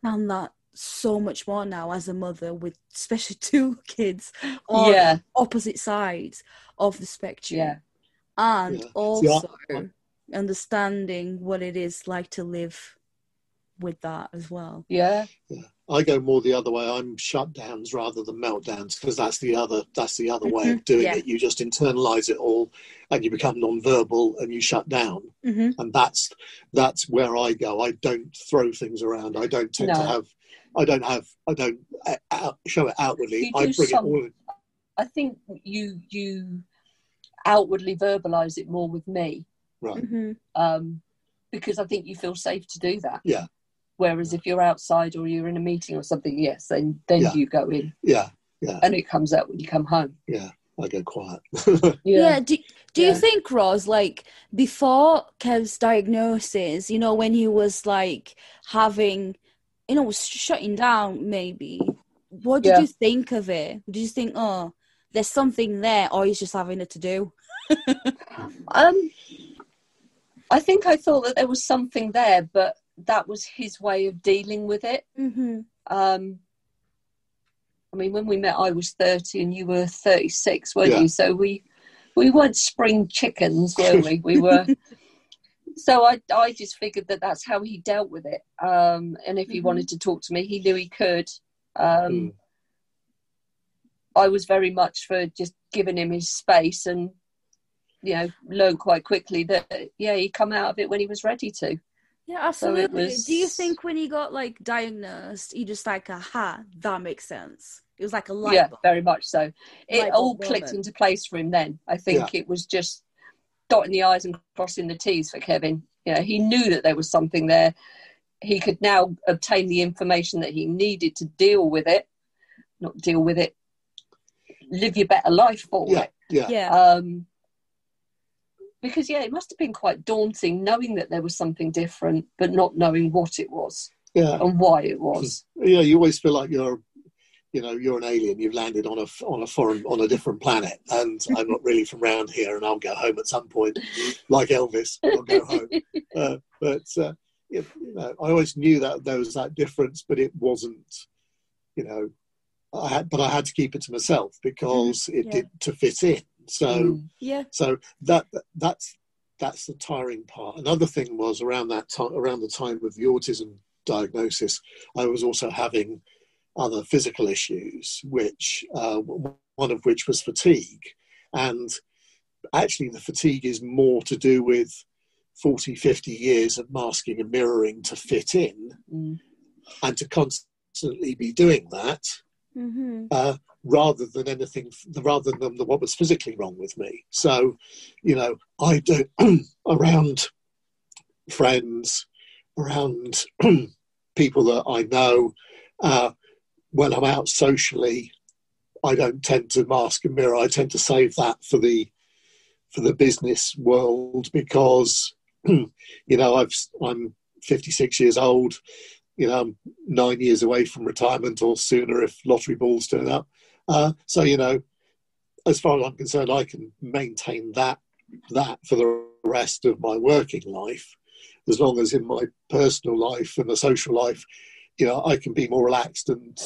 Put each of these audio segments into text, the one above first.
found that so much more now as a mother, with especially two kids on opposite sides of the spectrum, and also understanding what it is like to live with that as well. I go more the other way. I'm shutdowns rather than meltdowns, because that's the other way of doing it. You just internalize it all and you become non-verbal and you shut down. And that's where I go. I don't throw things around. I don't tend to have, I don't show it outwardly. I bring it all in. I think you outwardly verbalize it more with me. Right. Because I think you feel safe to do that. Yeah. Whereas if you're outside or you're in a meeting or something, then you go in. Yeah. And it comes out when you come home. Yeah, I go quiet. Do you think, Roz, like before Kev's diagnosis, you know, when he was like having, you know, shutting down maybe, what did you think of it? Did you think, oh, there's something there, or he's just having it to do? I think I thought that there was something there, but that was his way of dealing with it. I mean, when we met, I was 30 and you were 36, weren't you? So we weren't spring chickens, were we? We were. So I just figured that that's how he dealt with it. And if he wanted to talk to me, he knew he could. I was very much for just giving him his space, and, you know, learned quite quickly that, he'd come out of it when he was ready to. Yeah, absolutely. Do you think when he got like diagnosed, he just like, aha, that makes sense? It was like a light bulb. Very much so. It all clicked into place for him then. I think it was just dotting the I's and crossing the T's for Kevin. You know, he knew that there was something there. He could now obtain the information that he needed to deal with it. Not deal with it, live your better life for it. Because, it must have been quite daunting knowing that there was something different, but not knowing what it was and why it was. Yeah, you always feel like you're an alien. You've landed on a different planet, and I'm not really from around here, and I'll go home at some point, like Elvis. I'll go home. I always knew that there was that difference, but it wasn't. I had to keep it to myself because it did to fit in. So that's the tiring part. Another thing was around the time of the autism diagnosis, I was also having other physical issues, which one of which was fatigue. And actually the fatigue is more to do with 40, 50 years of masking and mirroring to fit in, and to constantly be doing that. Rather than what was physically wrong with me. So, I do around friends, around people that I know, when I'm out socially, I don't tend to mask and mirror. I tend to save that for the business world, because, I'm 56 years old. I'm 9 years away from retirement, or sooner if lottery balls turn up. So, as far as I'm concerned, I can maintain that for the rest of my working life, as long as in my personal life and the social life, I can be more relaxed and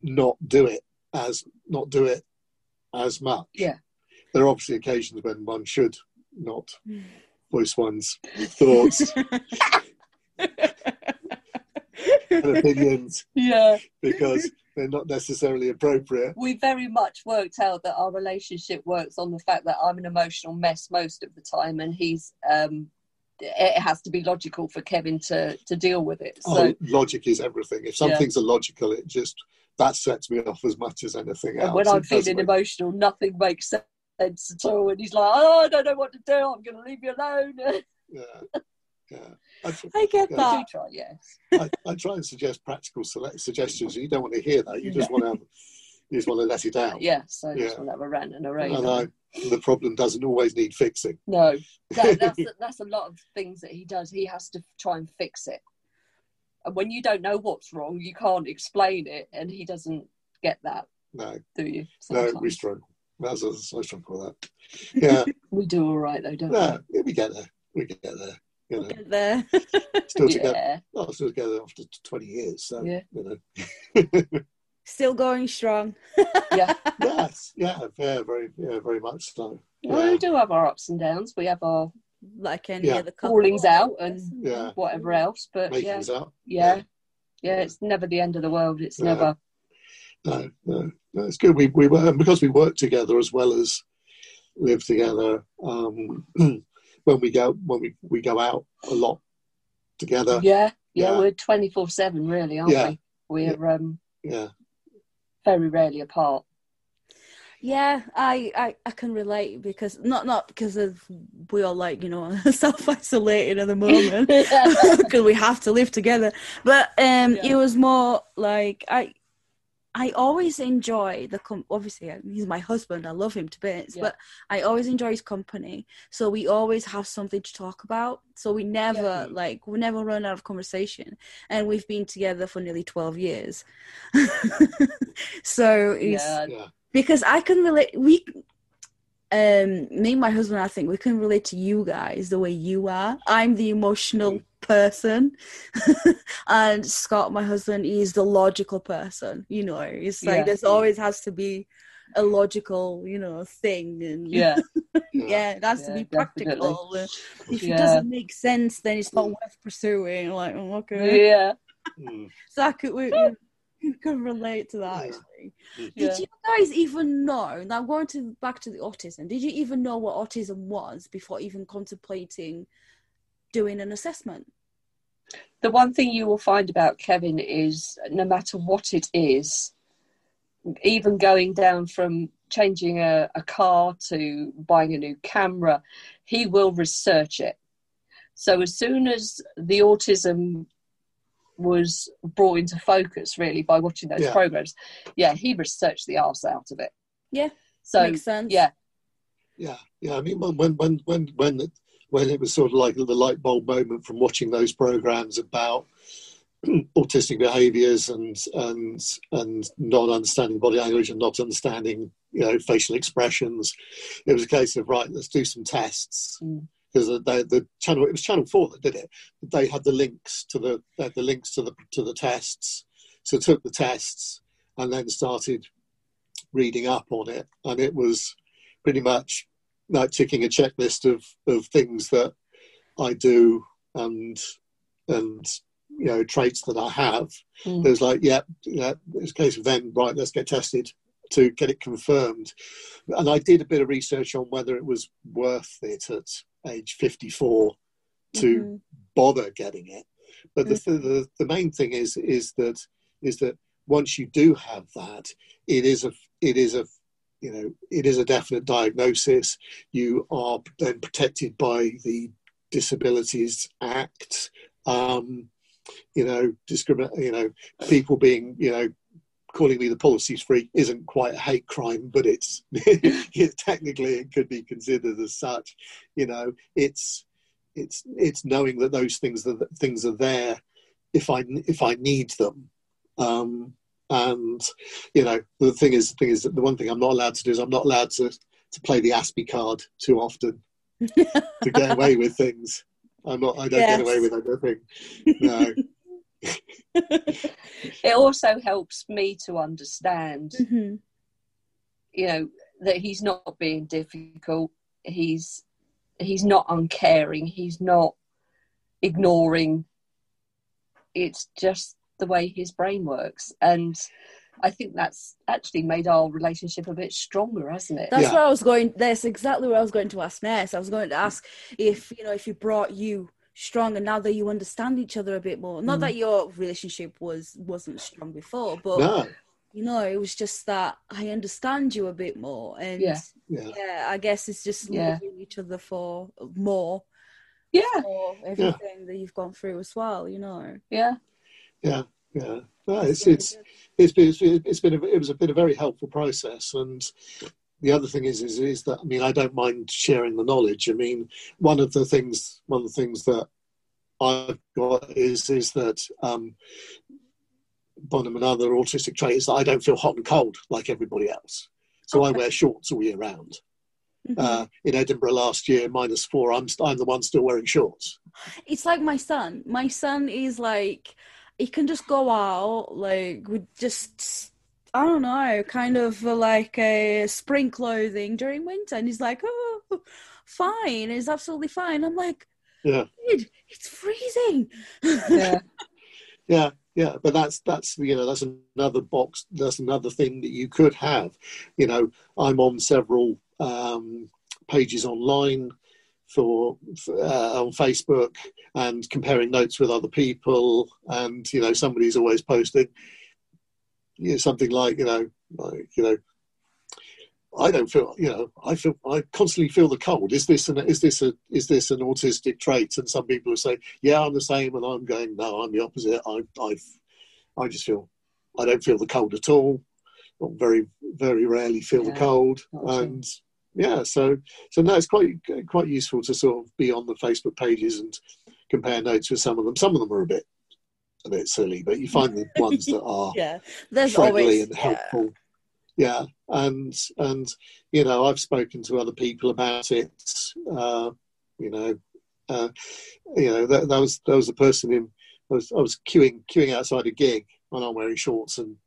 not do it as much. Yeah. There are obviously occasions when one should not voice one's thoughts. And opinions, because they're not necessarily appropriate. We very much worked out that our relationship works on the fact that I'm an emotional mess most of the time, and he's it has to be logical for Kevin to deal with it. So logic is everything. If something's illogical, that sets me off as much as anything else. And when I'm feeling emotional, nothing makes sense at all, and he's like, I don't know what to do, I'm going to leave you alone. I get that. I do try, yes. I try and suggest practical suggestions. You don't want to hear that. You just want to let it out. Yes, I just want to have a rant and a rave. The problem doesn't always need fixing. No, that's a lot of things that he does. He has to try and fix it. And when you don't know what's wrong, you can't explain it, and he doesn't get that. No. Do you? Sometimes. No, we struggle. I struggle with that. Yeah. We do all right, though, don't we? We get there. We'll get there. Still together. Well, still together after 20 years. So, you know. Still going strong. Yes. Yeah. Very much so. Well, we do have our ups and downs. We have our like any other couple. Fallings out and whatever else. But Makings out. Yeah. It's never the end of the world. It's never. No. It's good. We were, because we work together as well as live together. When we go out a lot together. We're 24/7 really, aren't we? We're very rarely apart. Yeah, I can relate, because not because of we are like, you know, self-isolated at the moment because we have to live together, but it was more like I always enjoy obviously he's my husband, I love him to bits, but I always enjoy his company, so we always have something to talk about, so we never we never run out of conversation, and we've been together for nearly 12 years. So because I can relate, me and my husband, I think we can relate to you guys the way you are. I'm the emotional person, and Scott, my husband, is the logical person. You know, it's like there's always has to be a logical, you know, thing, and it has to be practical. If it doesn't make sense, then it's not worth pursuing. Like, okay, so we can relate to that. Actually, did you guys even know? Now, going back to the autism, did you even know what autism was before even contemplating doing an assessment? The one thing you will find about Kevin is, no matter what it is, even going down from changing a car to buying a new camera, he will research it. So as soon as the autism was brought into focus, really, by watching those programs, he researched the arse out of it. So makes sense. I mean, when it was sort of like the light bulb moment from watching those programs about autistic behaviours and not understanding body language and not understanding, you know, facial expressions, it was a case of, right, let's do some tests. Because the channel, it was Channel 4 that did it. They had the links to the tests, so took the tests and then started reading up on it, and it was pretty much like ticking a checklist of things that I do and you know, traits that I have. It was like, it was a case of then, right, let's get tested to get it confirmed. And I did a bit of research on whether it was worth it at age 54 to bother getting it. But the main thing is that once you do have that, it is a definite diagnosis. You are then protected by the Disabilities Act. People being, calling me the policies freak isn't quite a hate crime, but it's technically it could be considered as such. It's knowing that those things are there if I need them. And the thing is that the one thing I'm not allowed to do is I'm not allowed to play the Aspie card too often to get away with things. I don't get away with anything. No. It also helps me to understand, that he's not being difficult. He's not uncaring. He's not ignoring. It's just the way his brain works, and I think that's actually made our relationship a bit stronger, hasn't it? That's where I was going. That's exactly what I was going to ask next. I was going to ask if it brought you stronger now that you understand each other a bit more. Not that your relationship wasn't strong before, but it was just that I understand you a bit more, and I guess it's just loving each other for more. For everything that you've gone through as well. No, it was a very helpful process. And the other thing is that, I mean, I don't mind sharing the knowledge. I mean, one of the things that I've got is that one of another autistic trait is that I don't feel hot and cold like everybody else. So I wear shorts all year round. in Edinburgh last year, -4. I'm the one still wearing shorts. It's like my son. My son is like, he can just go out like with just, I don't know, kind of like a spring clothing during winter, and he's like, oh, fine, it's absolutely fine. I'm like, yeah, dude, it's freezing. Yeah, but that's that's another box. That's another thing that you could have. I'm on several pages online on Facebook and comparing notes with other people, and somebody's always posting something like I don't feel, I constantly feel the cold. Is this an autistic trait? And some people will say, yeah, I'm the same. And I'm going, no, I'm the opposite. I just feel, I don't feel the cold at all. Or very, very rarely feel the cold. And so no, it's quite useful to sort of be on the Facebook pages and compare notes with some of them. Some of them are a bit silly, but you find the ones that are friendly and helpful. Yeah, and I've spoken to other people about it. There was a person I was queuing outside a gig, and I'm wearing shorts and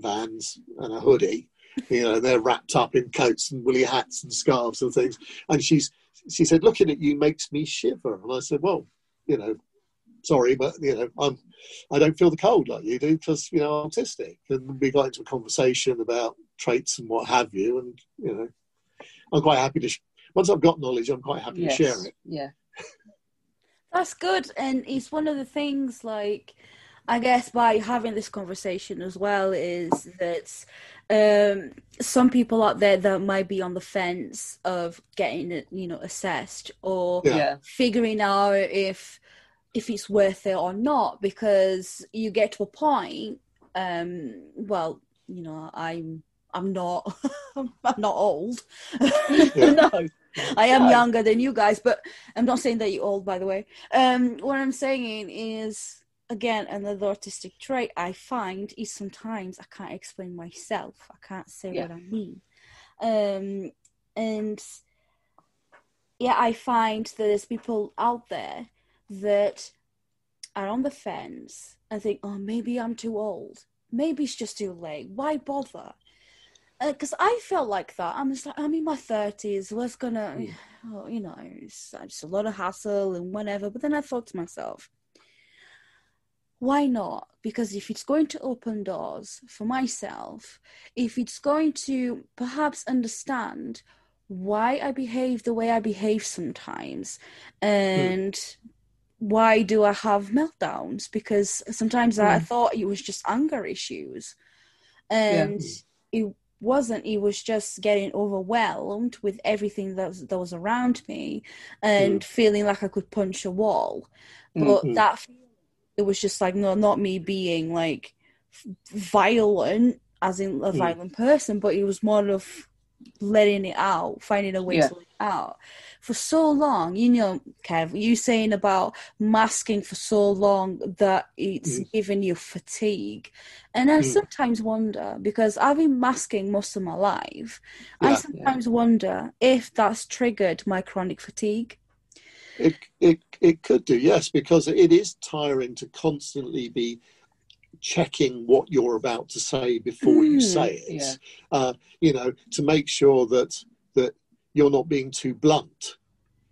Vans and a hoodie. They're wrapped up in coats and woolly hats and scarves and things. And she said, "Looking at you makes me shiver." And I said, "Well, sorry, but I don't feel the cold like you do because I'm autistic." And we got into a conversation about traits and what have you, and I'm quite happy to. Once I've got knowledge, I'm quite happy to share it. Yeah, that's good, and it's one of the things. Like, I guess by having this conversation as well is that some people out there that might be on the fence of getting it, assessed or figuring out if it's worth it or not, because you get to a point, I'm not I'm not old. No, I am younger than you guys, but I'm not saying that you're old, by the way. What I'm saying is, again, another autistic trait I find is sometimes I can't explain myself. I can't say what I mean. And I find that there's people out there that are on the fence and think, oh, maybe I'm too old. Maybe it's just too late. Why bother? Because I felt like that. I'm just like, I'm in my 30s. What's gonna, it's just a lot of hassle and whatever. But then I thought to myself, why not? Because if it's going to open doors for myself, if it's going to perhaps understand why I behave the way I behave sometimes, and why do I have meltdowns? Because sometimes I thought it was just anger issues, and it wasn't. It was just getting overwhelmed with everything that was around me and feeling like I could punch a wall. But that feeling, it was just like, no, not me being like violent, as in a violent person, but it was more of letting it out, finding a way to let it out. For so long, Kev, you saying about masking for so long that it's giving you fatigue. And I sometimes wonder, because I've been masking most of my life, I sometimes wonder if that's triggered my chronic fatigue. It could do, yes, because it is tiring to constantly be checking what you're about to say before you say it. To make sure that you're not being too blunt,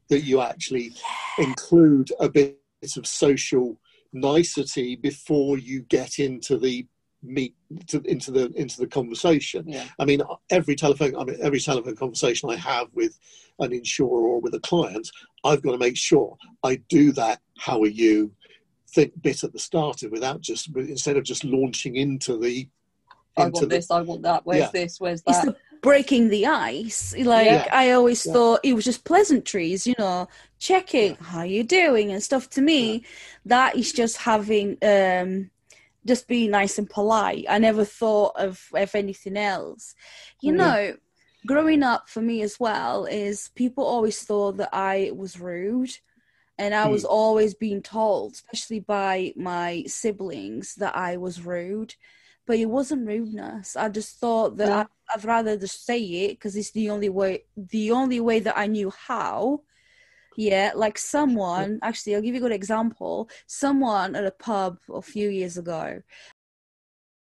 that you actually include a bit of social nicety before you get into the into the conversation. I mean, every telephone conversation I have with an insurer or with a client, I've got to make sure I do that "how are you" bit at the start of, instead of just launching into the I want this, I want that, where's this, where's that. It's breaking the ice. I always thought it was just pleasantries, checking how you doing and stuff. To me, that is just having just being nice and polite. I never thought of anything else. Growing up for me as well is people always thought that I was rude. And I was always being told, especially by my siblings, that I was rude but it wasn't rudeness. I just thought that I'd rather just say it because it's the only way that I knew how. Yeah, like someone, actually, I'll give you a good example. Someone at a pub a few years ago,